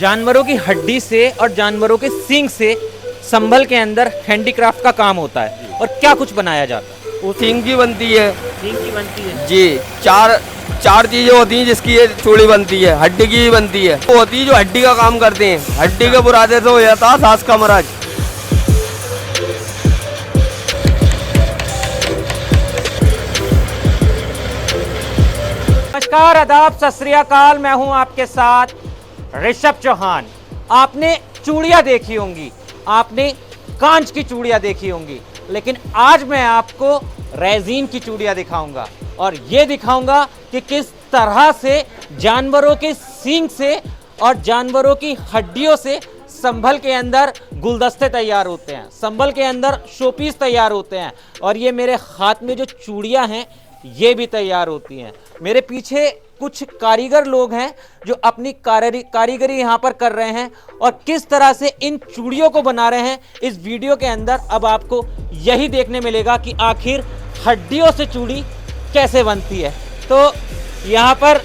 जानवरों की हड्डी से और जानवरों के सींग से संभल के अंदर हैंडीक्राफ्ट का काम होता है। और क्या कुछ बनाया जाता है? वो सींग की बनती है। सींग की बनती है जी, चार चीजें होती हैं जिसकी ये चूड़ी बनती है। हड्डी की भी बनती है, वो होती है जो हड्डी का काम करते हैं। हड्डी के बुरादे से हो जाता है सांस का मराज। नमस्कार, आदाब, सत श्री अकाल। मैं हूं आपके साथ ऋषभ चौहान। आपने चूड़ियां देखी होंगी, आपने कांच की चूड़ियां देखी होंगी, लेकिन आज मैं आपको रेजिन की चूड़ियां दिखाऊंगा और ये दिखाऊंगा कि किस तरह से जानवरों के सींग से और जानवरों की हड्डियों से संभल के अंदर गुलदस्ते तैयार होते हैं, संभल के अंदर शोपीस तैयार होते हैं। और ये मेरे हाथ में जो चूड़ियां हैं ये भी तैयार होती हैं। मेरे पीछे कुछ कारीगर लोग हैं जो अपनी कारीगरी यहाँ पर कर रहे हैं और किस तरह से इन चूड़ियों को बना रहे हैं इस वीडियो के अंदर अब आपको यही देखने मिलेगा कि आखिर हड्डियों से चूड़ी कैसे बनती है। तो यहाँ पर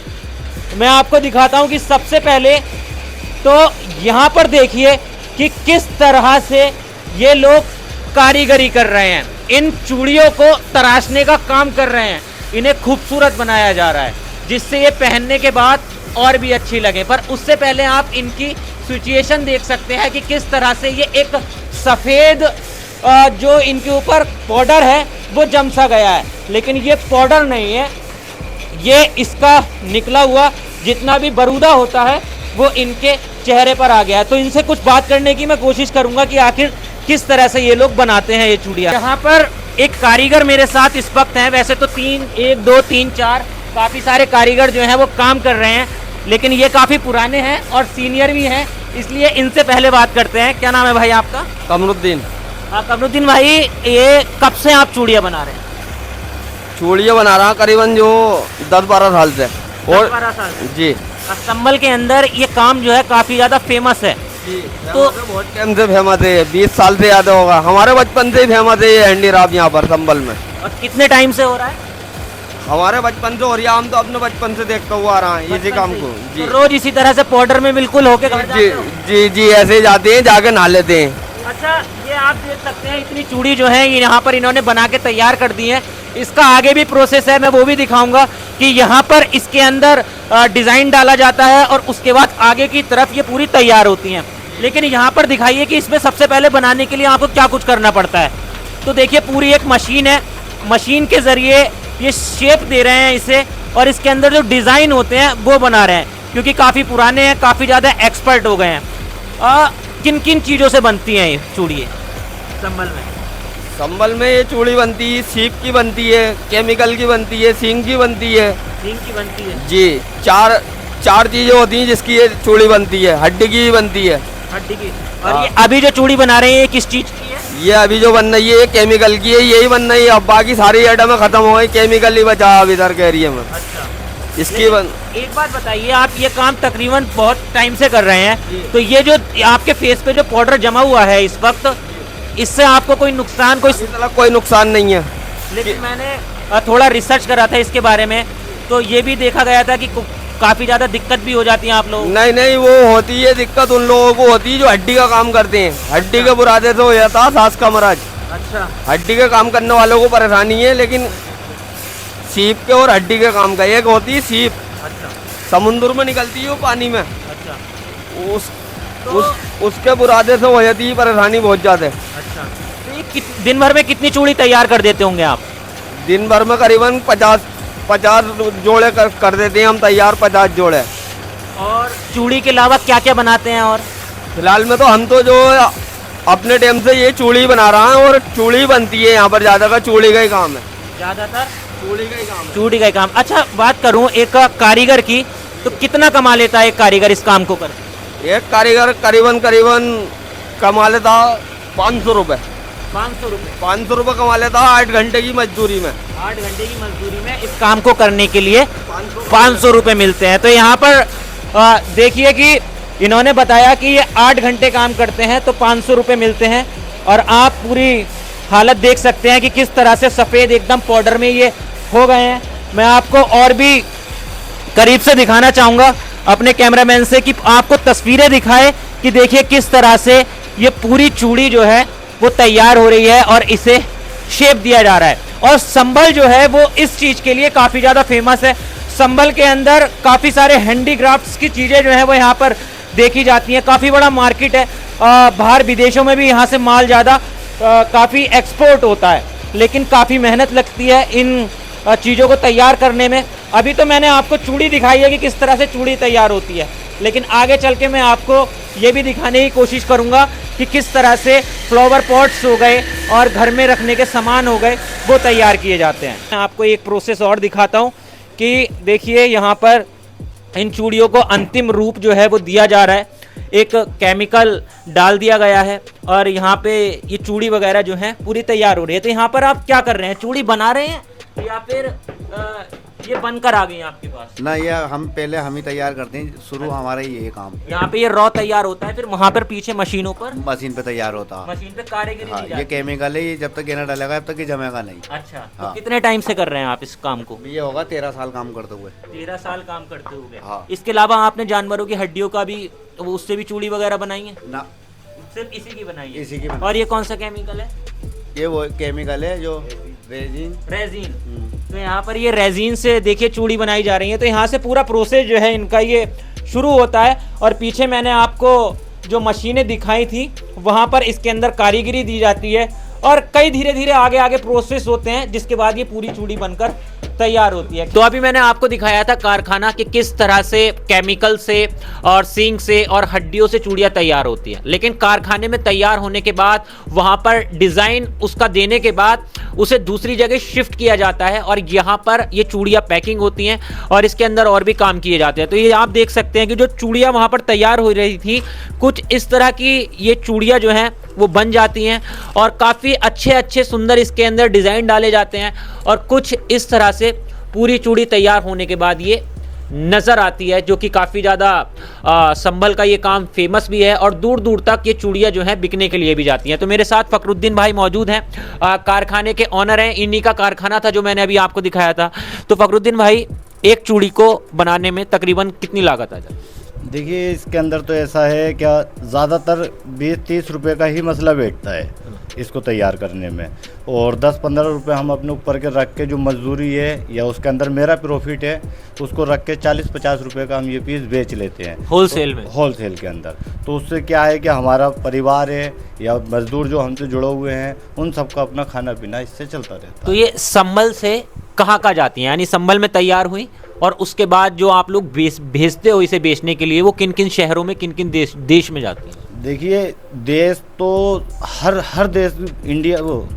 मैं आपको दिखाता हूँ कि सबसे पहले तो यहाँ पर देखिए कि किस तरह से ये लोग कारीगरी कर रहे हैं, इन चूड़ियों को तराशने का काम कर रहे हैं, इन्हें खूबसूरत बनाया जा रहा है जिससे ये पहनने के बाद और भी अच्छी लगे। पर उससे पहले आप इनकी सिचुएशन देख सकते हैं कि किस तरह से ये एक सफ़ेद जो इनके ऊपर पाउडर है वो जम सा गया है, लेकिन ये पाउडर नहीं है, ये इसका निकला हुआ जितना भी बरूदा होता है वो इनके चेहरे पर आ गया है। तो इनसे कुछ बात करने की मैं कोशिश करूंगा कि आखिर किस तरह से ये लोग बनाते हैं ये चूड़ियाँ। यहाँ पर एक कारीगर मेरे साथ इस वक्त हैं। वैसे तो 1 2 3 4 काफ़ी सारे कारीगर जो हैं वो काम कर रहे हैं, लेकिन ये काफ़ी पुराने हैं और सीनियर भी हैं, इसलिए इनसे पहले बात करते हैं। क्या नाम है भाई आपका? कमरुद्दीन। कमरुद्दीन भाई, ये कब से आप चूड़ियाँ बना रहे हैं? चूड़ियाँ बना रहा करीबन जो 10-12 साल से। और 12 साल जी, संभल के अंदर ये काम जो है काफ़ी ज़्यादा फेमस है। तो बहुत टाइम से फेमस है, 20 साल से ज़्यादा होगा। हमारे बचपन से ही फेमस है ये हैंडीक्राफ्ट यहाँ पर संभल में। और कितने टाइम से हो रहा है? हमारे बचपन से हो रही है, हम तो अपने बचपन से देखता हुआ आ रहा है इसी काम को। जी, तो रोज इसी तरह से पाउडर में बिल्कुल होके घर जाते जी हो? जी जी, ऐसे ही जाते हैं, जाके नहा लेते हैं। अच्छा, ये आप देख सकते हैं इतनी चूड़ी जो है ये यहाँ पर इन्होंने बना के तैयार कर दी है। इसका आगे भी प्रोसेस है, मैं वो भी दिखाऊंगा कि यहाँ पर इसके अंदर डिज़ाइन डाला जाता है और उसके बाद आगे की तरफ ये पूरी तैयार होती हैं। लेकिन यहाँ पर दिखाइए कि इसमें सबसे पहले बनाने के लिए आपको क्या कुछ करना पड़ता है। तो देखिए, पूरी एक मशीन है, मशीन के ज़रिए ये शेप दे रहे हैं इसे, और इसके अंदर जो डिज़ाइन होते हैं वो बना रहे हैं, क्योंकि काफ़ी पुराने हैं, काफ़ी ज़्यादा एक्सपर्ट हो गए हैं। किन किन चीज़ों से बनती हैं ये चूड़ियाँ संभल में? संभल में ये चूड़ी बनती है, सीप की बनती है, केमिकल की बनती है, सींग की बनती है। सींग की बनती है जी, चार चीजें होती हैं जिसकी ये चूड़ी बनती है। हड्डी की भी बनती है। हड्डी की। और ये अभी जो चूड़ी बना रहे हैं ये किस चीज़ की है? ये अभी जो बन रही है ये केमिकल की है, यही बन रही है। अब बाकी सारी आइटमें खत्म हो गई, केमिकल ही बचा अब इधर के एरिया में। अच्छा, इसकी एक बात बताइए, आप ये काम तकरीबन बहुत टाइम से कर रहे हैं, तो ये जो आपके फेस पे जो पाउडर जमा हुआ है इस वक्त, इससे आपको कोई नुकसान कोई नुकसान नहीं है। लेकिन मैंने थोड़ा रिसर्च करा था इसके बारे में, तो ये भी देखा गया था कि काफ़ी ज़्यादा दिक्कत भी हो जाती है आप लोगों को। नहीं, वो होती है दिक्कत उन लोगों को होती है जो हड्डी का काम करते हैं। हड्डी के बुरादे से हो जाता है सांस का मराज। अच्छा, हड्डी के काम करने वालों को परेशानी है, लेकिन सीप के और हड्डी के काम का एक होती है सीप। अच्छा, समुद्र में निकलती है वो पानी में, अच्छा, उसके बुरादे से हो जाती है परेशानी बहुत ज़्यादा। अच्छा। तो ये दिन भर में कितनी चूड़ी तैयार कर देते होंगे आप? दिन भर में करीबन 50 जोड़े कर देते हैं हम तैयार, 50 जोड़े। और चूड़ी के अलावा क्या क्या बनाते हैं? और फिलहाल में तो हम तो जो अपने टाइम से ये चूड़ी बना रहा है और चूड़ी बनती है यहाँ पर, ज़्यादा का चूड़ी का ही काम है। ज़्यादातर चूड़ी का ही काम है। चूड़ी का ही काम। अच्छा, बात करूँ एक कारीगर की, तो कितना कमा लेता है एक कारीगर इस काम को कर? एक कारीगर करीबन कमा लेता 500 रुपये। 500 रुपये कमा लेता 8 घंटे की मजदूरी में। 8 घंटे की मजदूरी में इस काम को करने के लिए 500 रुपये मिलते हैं। तो यहाँ पर देखिए कि इन्होंने बताया कि ये 8 घंटे काम करते हैं तो 500 रुपये मिलते हैं। और आप पूरी हालत देख सकते हैं कि किस तरह से सफ़ेद एकदम पाउडर में ये हो गए हैं। मैं आपको और भी करीब से दिखाना चाहूँगा। अपने कैमरामैन से कि आपको तस्वीरें दिखाए कि देखिए किस तरह से ये पूरी चूड़ी जो है वो तैयार हो रही है और इसे शेप दिया जा रहा है। और संभल जो है वो इस चीज के लिए काफी ज्यादा फेमस है। संभल के अंदर काफी सारे हैंडीक्राफ्ट्स की चीजें जो है वो यहाँ पर देखी जाती हैं। काफी बड़ा मार्केट है, बाहर विदेशों में भी यहाँ से माल ज्यादा काफी एक्सपोर्ट होता है, लेकिन काफी मेहनत लगती है इन चीज़ों को तैयार करने में। अभी तो मैंने आपको चूड़ी दिखाई है कि किस तरह से चूड़ी तैयार होती है, लेकिन आगे चल के मैं आपको ये भी दिखाने की कोशिश करूँगा कि किस तरह से फ्लावर पॉट्स हो गए और घर में रखने के सामान हो गए वो तैयार किए जाते हैं। मैं आपको एक प्रोसेस और दिखाता हूँ कि देखिए यहाँ पर इन चूड़ियों को अंतिम रूप जो है वो दिया जा रहा है। एक केमिकल डाल दिया गया है और यहाँ पे ये चूड़ी वगैरह जो है पूरी तैयार हो रही है। तो यहाँ पर आप क्या कर रहे हैं, चूड़ी बना रहे हैं या फिर ये बनकर आ गई आपके पास? ना, ये हम ही तैयार करते हैं, शुरू हमारा ही ये काम। यहाँ पे ये रॉ तैयार होता है, फिर वहाँ पर पीछे मशीनों पर मशीन पे तैयार होता है। मशीन पे कारीगरी हाँ, दी ये जाती है। केमिकल है, ये जब तक ये ना डलेगा तब तक ये जमेगा नहीं। अच्छा, तो हाँ। कितने टाइम से कर रहे हैं आप इस काम को? ये होगा 13 साल काम करते हुए। 13 साल काम करते हुए। हाँ। इसके अलावा आपने जानवरों की हड्डियों का भी, उससे भी चूड़ी वगैरह बनाई है? ना, सिर्फ इसी की बनाई है? इसी की बनाई। और ये कौन सा केमिकल है? ये वो केमिकल है जो रेजिन। तो यहाँ पर ये रेजिन से देखिए चूड़ी बनाई जा रही है। तो यहाँ से पूरा प्रोसेस जो है इनका ये शुरू होता है। और पीछे मैंने आपको जो मशीनें दिखाई थी वहाँ पर इसके अंदर कारीगरी दी जाती है और कई धीरे धीरे आगे आगे प्रोसेस होते हैं, जिसके बाद ये पूरी चूड़ी बनकर तैयार होती है। तो अभी मैंने आपको दिखाया था कारखाना कि किस तरह से केमिकल से और सींग से और हड्डियों से चूड़ियाँ तैयार होती है, लेकिन कारखाने में तैयार होने के बाद वहाँ पर डिज़ाइन उसका देने के बाद उसे दूसरी जगह शिफ्ट किया जाता है और यहाँ पर ये चूड़ियाँ पैकिंग होती हैं और इसके अंदर और भी काम किए जाते हैं। तो ये आप देख सकते हैं कि जो चूड़ियाँ वहाँ पर तैयार हो रही थी, कुछ इस तरह की ये चूड़ियाँ जो हैं वो बन जाती हैं और काफ़ी अच्छे अच्छे सुंदर इसके अंदर डिज़ाइन डाले जाते हैं और कुछ इस तरह से पूरी चूड़ी तैयार होने के बाद ये नज़र आती है, जो कि काफ़ी ज़्यादा संभल का ये काम फेमस भी है और दूर दूर तक ये चूड़ियाँ जो हैं बिकने के लिए भी जाती हैं। तो मेरे साथ फ़खरुद्दीन भाई मौजूद हैं, कारखाने के ऑनर हैं। इन्हीं का कारखाना था जो मैंने अभी आपको दिखाया था। तो फ़खरुद्दीन भाई, एक चूड़ी को बनाने में तकरीबन कितनी लागत आ जाती है? देखिए, इसके अंदर तो ऐसा है क्या, ज़्यादातर 20-30 रुपये का ही मसला बैठता है इसको तैयार करने में, और 10-15 रुपये हम अपने ऊपर के रख के जो मजदूरी है या उसके अंदर मेरा प्रॉफिट है उसको रख के 40-50 रुपये का हम ये पीस बेच लेते हैं होलसेल में? होलसेल के अंदर। तो उससे क्या है कि हमारा परिवार है या मजदूर जो हमसे जुड़े हुए हैं उन सबका अपना खाना पीना इससे चलता रहता है। तो ये संभल से कहाँ जाती हैं, यानी संभल में तैयार हुई और उसके बाद जो आप लोग भेजते हो इसे बेचने के लिए, वो किन किन शहरों में, किन किन देश में जाती है? देखिए, देश तो हर देश, इंडिया वो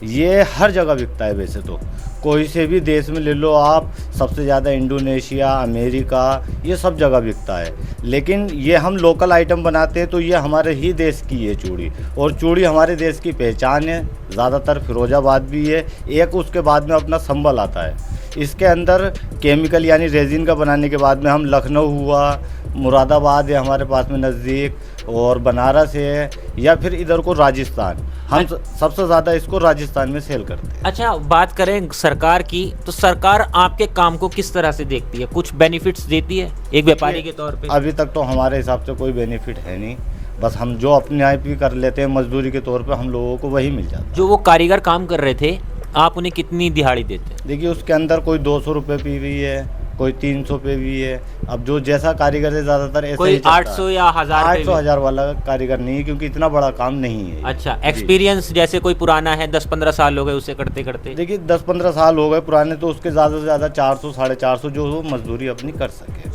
ये हर जगह बिकता है। वैसे तो कोई से भी देश में ले लो आप, सबसे ज़्यादा इंडोनेशिया, अमेरिका, ये सब जगह बिकता है। लेकिन ये हम लोकल आइटम बनाते हैं तो ये हमारे ही देश की है चूड़ी, और चूड़ी हमारे देश की पहचान है। ज़्यादातर फिरोजाबाद भी है एक, उसके बाद में अपना संभल आता है। इसके अंदर केमिकल यानी रेजिन का बनाने के बाद में हम लखनऊ हुआ, मुरादाबाद है हमारे पास में नज़दीक, और बनारस है, या फिर इधर को राजस्थान, हम सबसे ज़्यादा इसको राजस्थान में सेल करते हैं। अच्छा, बात करें सरकार की, तो सरकार आपके काम को किस तरह से देखती है? कुछ बेनिफिट्स देती है एक व्यापारी के तौर पे? अभी तक तो हमारे हिसाब से कोई बेनिफिट है नहीं, बस हम जो अपने आप ही कर लेते हैं मजदूरी के तौर पे, हम लोगों को वही मिल जाता है। जो वो कारीगर काम कर रहे थे, आप उन्हें कितनी दिहाड़ी देते हैं? देखिए, उसके अंदर कोई 200 रुपये पी भी है, कोई 300 पे भी है। अब जो जैसा कारीगर है ज़्यादातर ऐसा कोई ही चलता 800 या 1000 पे 800-1000 वाला कारीगर नहीं है, क्योंकि इतना बड़ा काम नहीं है। अच्छा, एक्सपीरियंस जैसे कोई पुराना है, 10-15 साल हो गए उसे करते करते? देखिए, 10-15 साल हो गए पुराने, तो उसके ज़्यादा से ज़्यादा 400-450 जो वो मजदूरी अपनी कर सके।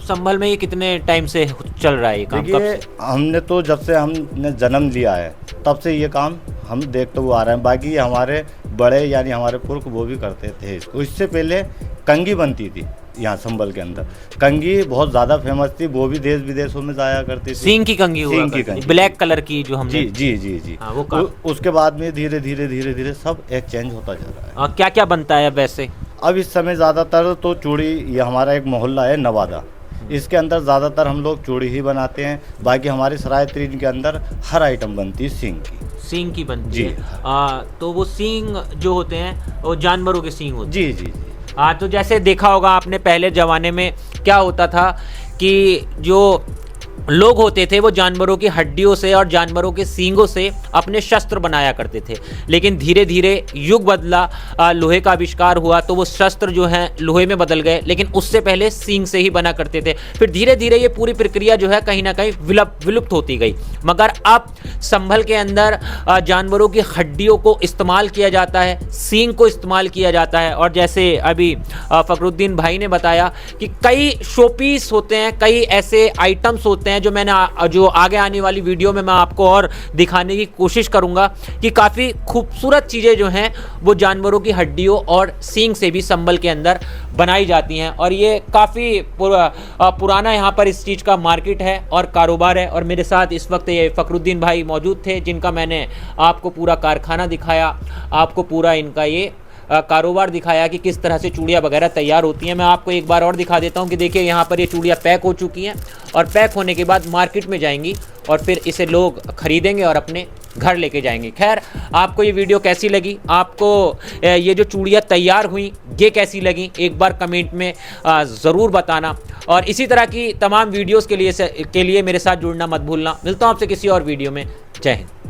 संभल में ये कितने टाइम से चल रहा है ये काम? देखिए, हमने तो जब से हमने जन्म लिया है तब से ये काम हम देखते हुए आ रहे हैं। बाकी हमारे बड़े यानी हमारे पुरख वो भी करते थे इसको। इससे पहले कंगी बनती थी यहाँ संभल के अंदर, कंगी बहुत ज़्यादा फेमस थी, वो भी देश विदेशों में जाया करती थी। सींग की कंगी हुआ करती थी, ब्लैक कलर की जो हमने। जी। हाँ, वो उसके बाद में धीरे धीरे सब एक्सचेंज होता जा रहा है। क्या क्या बनता है वैसे? अब इस समय ज़्यादातर तो चूड़ी, ये हमारा एक मोहल्ला है नवादा, इसके अंदर ज़्यादातर हम लोग चूड़ी ही बनाते हैं। बाकी हमारी सराय तरीन के अंदर हर आइटम बनती है सींग की बनती जी। है। तो वो सींग जो होते हैं वो जानवरों के सींग होते हैं? जी। हाँ, तो जैसे देखा होगा आपने पहले ज़माने में क्या होता था कि जो लोग होते थे वो जानवरों की हड्डियों से और जानवरों के सींगों से अपने शस्त्र बनाया करते थे। लेकिन धीरे धीरे युग बदला, लोहे का आविष्कार हुआ तो वो शस्त्र जो हैं लोहे में बदल गए, लेकिन उससे पहले सींग से ही बना करते थे। फिर धीरे धीरे ये पूरी प्रक्रिया जो है कहीं ना कहीं विलुप्त होती गई। मगर अब संभल के अंदर जानवरों की हड्डियों को इस्तेमाल किया जाता है, सींग को इस्तेमाल किया जाता है। और जैसे अभी फ़खरुद्दीन भाई ने बताया कि कई शोपीस होते हैं, कई ऐसे आइटम्स होते हैं जो आगे आने वाली वीडियो में मैं आपको और दिखाने की कोशिश करूंगा कि काफ़ी खूबसूरत चीज़ें जो हैं वो जानवरों की हड्डियों और सींग से भी संभल के अंदर बनाई जाती हैं। और ये काफ़ी पुराना यहाँ पर इस चीज़ का मार्केट है और कारोबार है। और मेरे साथ इस वक्त ये फ़खरुद्दीन भाई मौजूद थे, जिनका मैंने आपको पूरा कारखाना दिखाया, आपको पूरा इनका ये कारोबार दिखाया कि किस तरह से चूड़ियाँ वगैरह तैयार होती हैं। मैं आपको एक बार और दिखा देता हूँ कि देखिए यहाँ पर ये चूड़ियाँ पैक हो चुकी हैं और पैक होने के बाद मार्केट में जाएंगी और फिर इसे लोग खरीदेंगे और अपने घर लेके जाएंगे। खैर, आपको ये वीडियो कैसी लगी, आपको ये जो चूड़ियाँ तैयार हुई ये कैसी लगी, एक बार कमेंट में ज़रूर बताना। और इसी तरह की तमाम वीडियोज़ के लिए मेरे साथ जुड़ना मत भूलना। मिलता हूँ आपसे किसी और वीडियो में। जय हिंद।